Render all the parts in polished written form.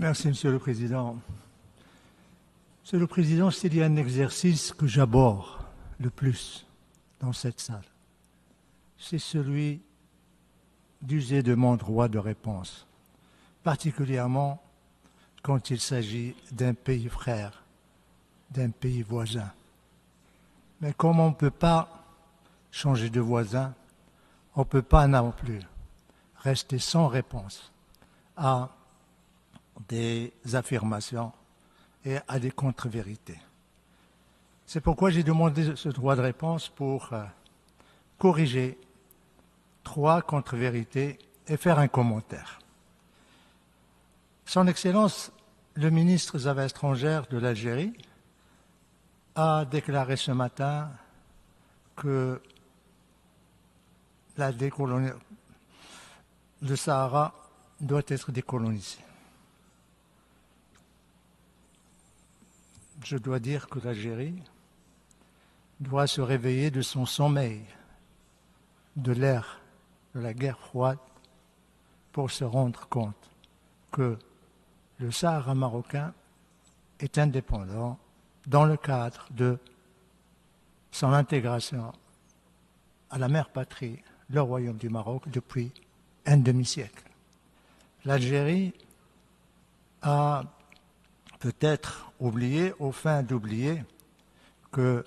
Merci, Monsieur le Président. Monsieur le Président, s'il y a un exercice que j'aborde le plus dans cette salle, c'est celui d'user de mon droit de réponse, particulièrement quand il s'agit d'un pays frère, d'un pays voisin. Mais comme on ne peut pas changer de voisin, on ne peut pas non plus rester sans réponse à des affirmations et à des contre-vérités. C'est pourquoi j'ai demandé ce droit de réponse pour corriger 3 contre-vérités et faire un commentaire. Son Excellence, le ministre des Affaires étrangères de l'Algérie, a déclaré ce matin que le Sahara doit être décolonisé. Je dois dire que l'Algérie doit se réveiller de son sommeil, de l'ère de la guerre froide, pour se rendre compte que le Sahara marocain est indépendant dans le cadre de son intégration à la mère patrie, le Royaume du Maroc, depuis un demi-siècle. L'Algérie a peut-être oublié, au fin d'oublier, que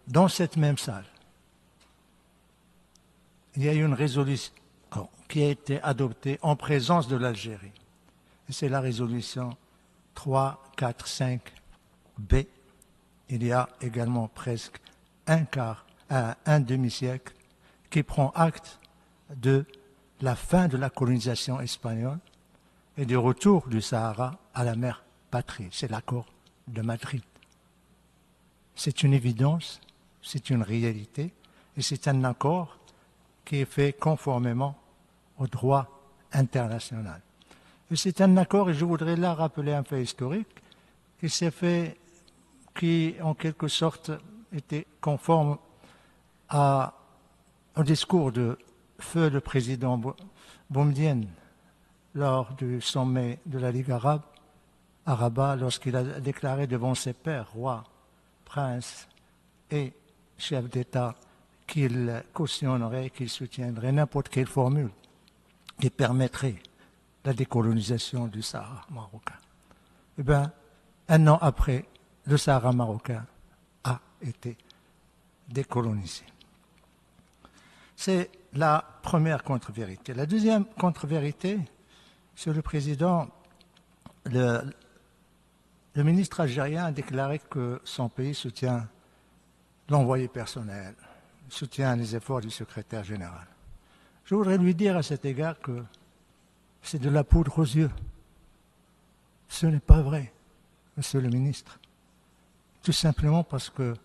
dans cette même salle, il y a eu une résolution qui a été adoptée en présence de l'Algérie. Et c'est la résolution 345B. Il y a également presque un demi-siècle qui prend acte de la fin de la colonisation espagnole et du retour du Sahara à la mère patrie. C'est l'accord de Madrid. C'est une évidence, c'est une réalité, et c'est un accord qui est fait conformément au droit international. Et c'est un accord, et je voudrais là rappeler un fait historique, qui s'est fait, qui en quelque sorte était conforme au discours de feu le président Boumedienne lors du sommet de la Ligue arabe, à Rabat, lorsqu'il a déclaré devant ses pairs, rois, princes et chefs d'État, qu'il cautionnerait, qu'il soutiendrait n'importe quelle formule qui permettrait la décolonisation du Sahara marocain. Eh bien, un an après, le Sahara marocain a été décolonisé. C'est la première contre-vérité. La deuxième contre-vérité, Monsieur le Président, le ministre algérien a déclaré que son pays soutient l'envoyé personnel, soutient les efforts du secrétaire général. Je voudrais lui dire à cet égard que c'est de la poudre aux yeux. Ce n'est pas vrai, Monsieur le ministre. Tout simplement parce que,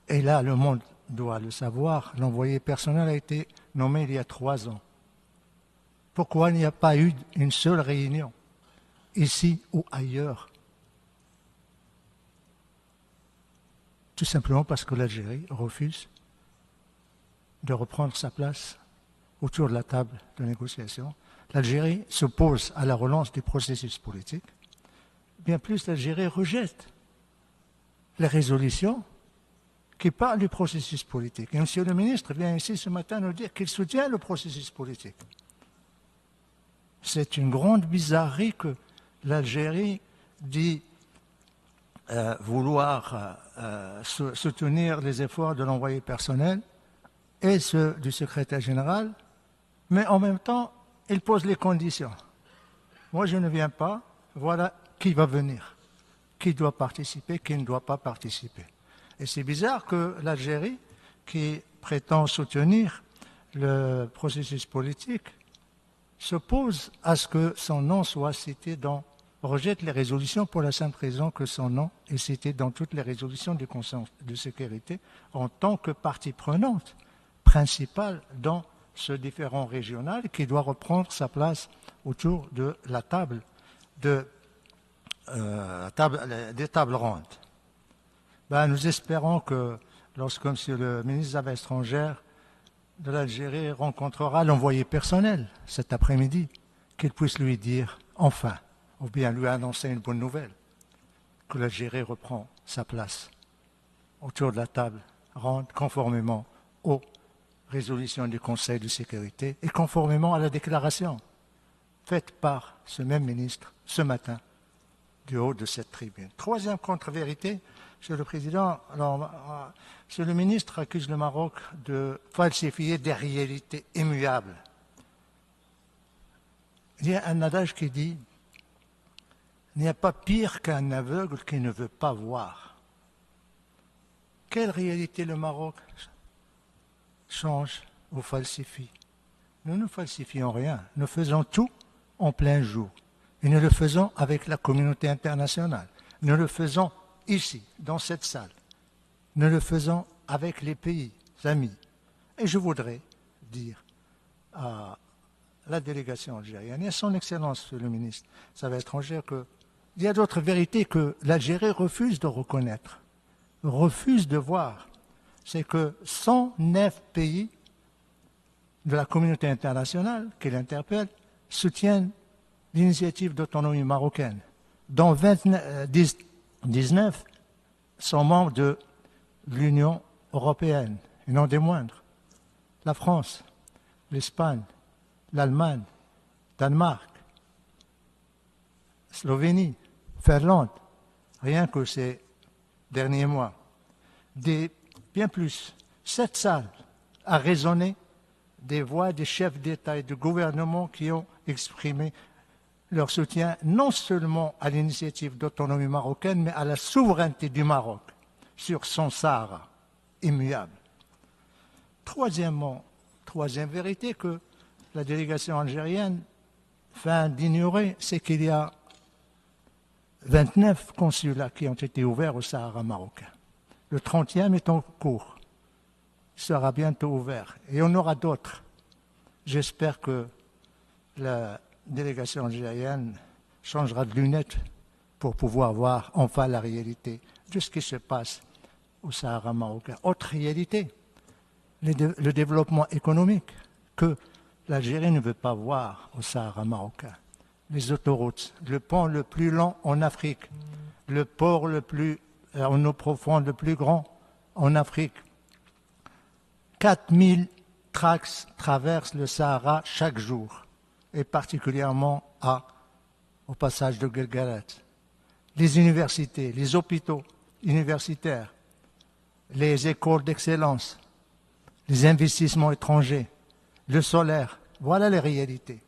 et là le monde doit le savoir, l'envoyé personnel a été nommé il y a 3 ans. Pourquoi il n'y a pas eu une seule réunion, ici ou ailleurs? Tout simplement parce que l'Algérie refuse de reprendre sa place autour de la table de négociation. L'Algérie s'oppose à la relance du processus politique. Bien plus, l'Algérie rejette les résolutions qui parlent du processus politique. Et M. le ministre vient ici ce matin nous dire qu'il soutient le processus politique. C'est une grande bizarrerie que l'Algérie dit vouloir soutenir les efforts de l'envoyé personnel et ceux du secrétaire général, mais en même temps, il pose les conditions. Moi, je ne viens pas, voilà qui va venir, qui doit participer, qui ne doit pas participer. Et c'est bizarre que l'Algérie, qui prétend soutenir le processus politique, s'oppose à ce que son nom soit cité rejette les résolutions pour la simple raison que son nom est cité dans toutes les résolutions du Conseil de sécurité en tant que partie prenante principale dans ce différend régional qui doit reprendre sa place autour de la table des tables rondes. Nous espérons que lorsque M. le ministre des Affaires étrangères de l'Algérie rencontrera l'envoyé personnel cet après-midi, qu'il puisse lui dire, enfin, ou bien lui annoncer une bonne nouvelle, que l'Algérie reprend sa place autour de la table, conformément aux résolutions du Conseil de sécurité et conformément à la déclaration faite par ce même ministre ce matin du haut de cette tribune. Troisième contre-vérité, Monsieur le Président, Monsieur le ministre accuse le Maroc de falsifier des réalités immuables. Il y a un adage qui dit « Il n'y a pas pire qu'un aveugle qui ne veut pas voir ». Quelle réalité le Maroc change ou falsifie? Nous ne falsifions rien, nous faisons tout en plein jour. Et nous le faisons avec la communauté internationale. Nous le faisons ici, dans cette salle. Nous le faisons avec les pays amis. Et je voudrais dire à la délégation algérienne et à son Excellence, le ministre des Affaires étrangères, qu'il y a d'autres vérités que l'Algérie refuse de reconnaître, refuse de voir. C'est que 109 pays de la communauté internationale qui l'interpellent soutiennent l'initiative d'autonomie marocaine, dont 19 sont membres de l'Union européenne, et non des moindres. La France, l'Espagne, l'Allemagne, Danemark, Slovénie, Finlande, rien que ces derniers mois. Bien plus, cette salle a résonné des voix des chefs d'État et de gouvernement qui ont exprimé leur soutien non seulement à l'initiative d'autonomie marocaine, mais à la souveraineté du Maroc sur son Sahara immuable. Troisième vérité que la délégation algérienne feint d'ignorer, c'est qu'il y a 29 consulats qui ont été ouverts au Sahara marocain. Le 30e est en cours. Il sera bientôt ouvert. Et on aura d'autres. J'espère que la délégation algérienne changera de lunettes pour pouvoir voir enfin la réalité de ce qui se passe au Sahara marocain. Autre réalité, le développement économique que l'Algérie ne veut pas voir au Sahara marocain. Les autoroutes, le pont le plus long en Afrique, le port le plus en eau profonde, le plus grand en Afrique. 4000 tracts traversent le Sahara chaque jour, et particulièrement au passage de Guelguelet. Les universités, les hôpitaux universitaires, les écoles d'excellence, les investissements étrangers, le solaire, voilà les réalités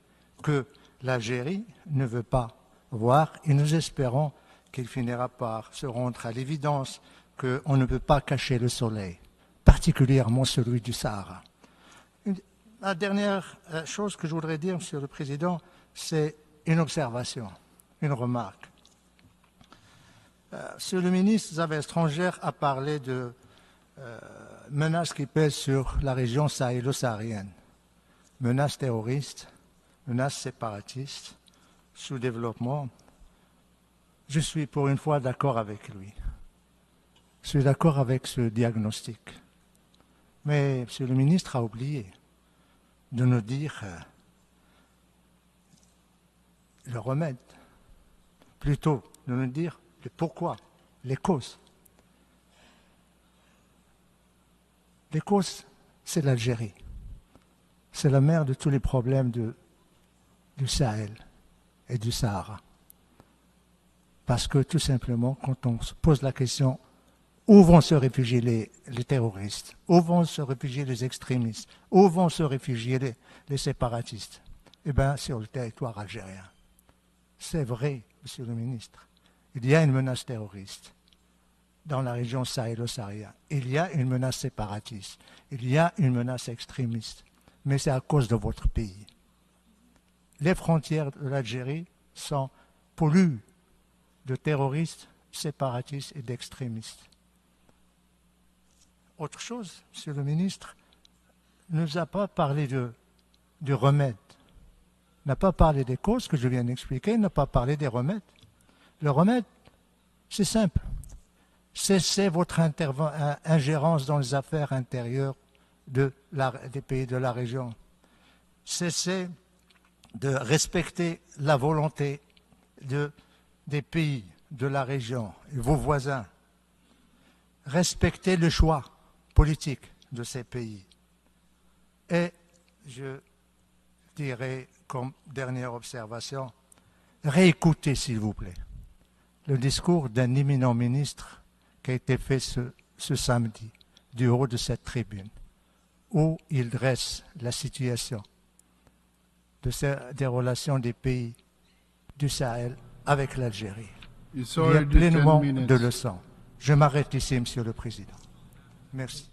que l'Algérie ne veut pas voir, et nous espérons qu'il finira par se rendre à l'évidence qu'on ne peut pas cacher le soleil, particulièrement celui du Sahara. La dernière chose que je voudrais dire, Monsieur le Président, c'est une observation, une remarque. Monsieur le ministre des Affaires étrangères a parlé de menaces qui pèsent sur la région sahélo-saharienne, menaces terroristes, menaces séparatistes, sous-développement. Je suis pour une fois d'accord avec lui. Je suis d'accord avec ce diagnostic. Mais Monsieur le ministre a oublié de nous dire le remède, plutôt de nous dire le pourquoi, les causes. Les causes, c'est l'Algérie. C'est la mère de tous les problèmes du Sahel et du Sahara. Parce que tout simplement, quand on se pose la question où vont se réfugier les terroristes, où vont se réfugier les extrémistes, où vont se réfugier les séparatistes, eh bien, sur le territoire algérien. C'est vrai, Monsieur le ministre, il y a une menace terroriste dans la région sahélo-saharienne. Il y a une menace séparatiste, il y a une menace extrémiste, mais c'est à cause de votre pays. Les frontières de l'Algérie sont polluées de terroristes, séparatistes et d'extrémistes. Autre chose, Monsieur le ministre, ne nous a pas parlé du remède, n'a pas parlé des causes que je viens d'expliquer, n'a pas parlé des remèdes. Le remède, c'est simple. Cessez votre ingérence dans les affaires intérieures des pays de la région. Cessez de respecter la volonté des pays de la région et vos voisins. Respectez le choix politique de ces pays. Et je dirais, comme dernière observation, réécoutez, s'il vous plaît, le discours d'un éminent ministre qui a été fait ce samedi, du haut de cette tribune, où il dresse la situation des relations des pays du Sahel avec l'Algérie. Il y a pleinement de leçons. Je m'arrête ici, Monsieur le Président. Merci.